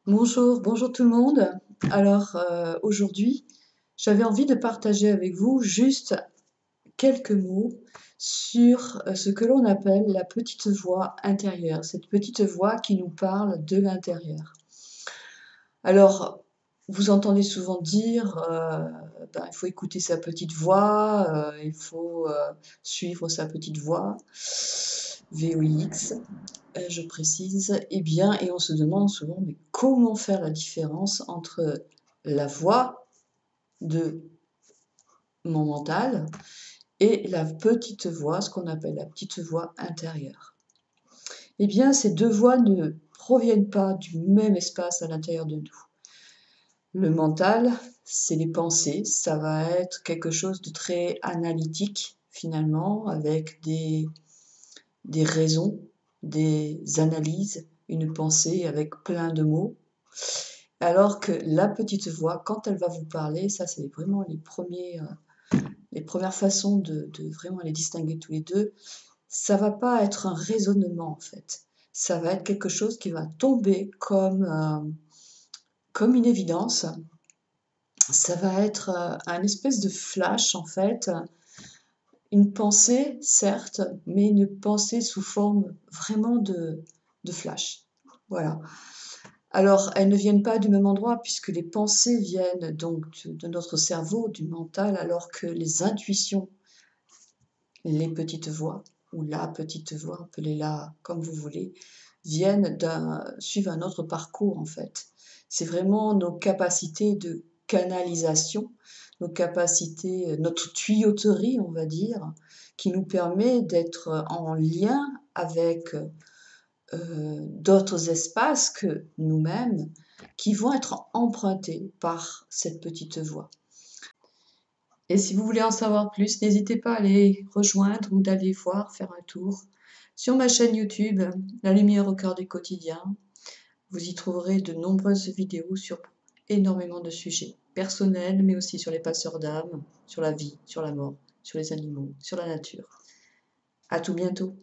Bonjour tout le monde. Alors aujourd'hui, j'avais envie de partager avec vous juste quelques mots sur ce que l'on appelle la petite voix intérieure, cette petite voix qui nous parle de l'intérieur. Alors, vous entendez souvent dire, il faut écouter sa petite voix, il faut suivre sa petite voix, VOIX. Je précise, et on se demande souvent, mais comment faire la différence entre la voix de mon mental et la petite voix, ce qu'on appelle la petite voix intérieure. Eh bien, ces deux voix ne proviennent pas du même espace à l'intérieur de nous. Le mental, c'est les pensées, ça va être quelque chose de très analytique finalement, avec des raisons, des analyses, une pensée avec plein de mots. Alors que la petite voix, quand elle va vous parler, ça c'est vraiment les premières façons de vraiment les distinguer tous les deux, ça va pas être un raisonnement en fait. Ça va être quelque chose qui va tomber comme une évidence. Ça va être un espèce de flash en fait, une pensée certes, mais une pensée sous forme vraiment de flash. Voilà. Alors, elles ne viennent pas du même endroit puisque les pensées viennent donc de notre cerveau, du mental, alors que les intuitions, les petites voix, ou la petite voix, appelez-la comme vous voulez, suivent un autre parcours en fait. C'est vraiment nos capacités de canalisation, nos capacités, notre tuyauterie, on va dire, qui nous permet d'être en lien avec d'autres espaces que nous-mêmes qui vont être empruntés par cette petite voix. Et si vous voulez en savoir plus, n'hésitez pas à aller rejoindre ou d'aller voir, faire un tour sur ma chaîne YouTube, La Lumière au cœur du quotidien. Vous y trouverez de nombreuses vidéos sur énormément de sujets personnels, mais aussi sur les passeurs d'âme, sur la vie, sur la mort, sur les animaux, sur la nature. À tout bientôt.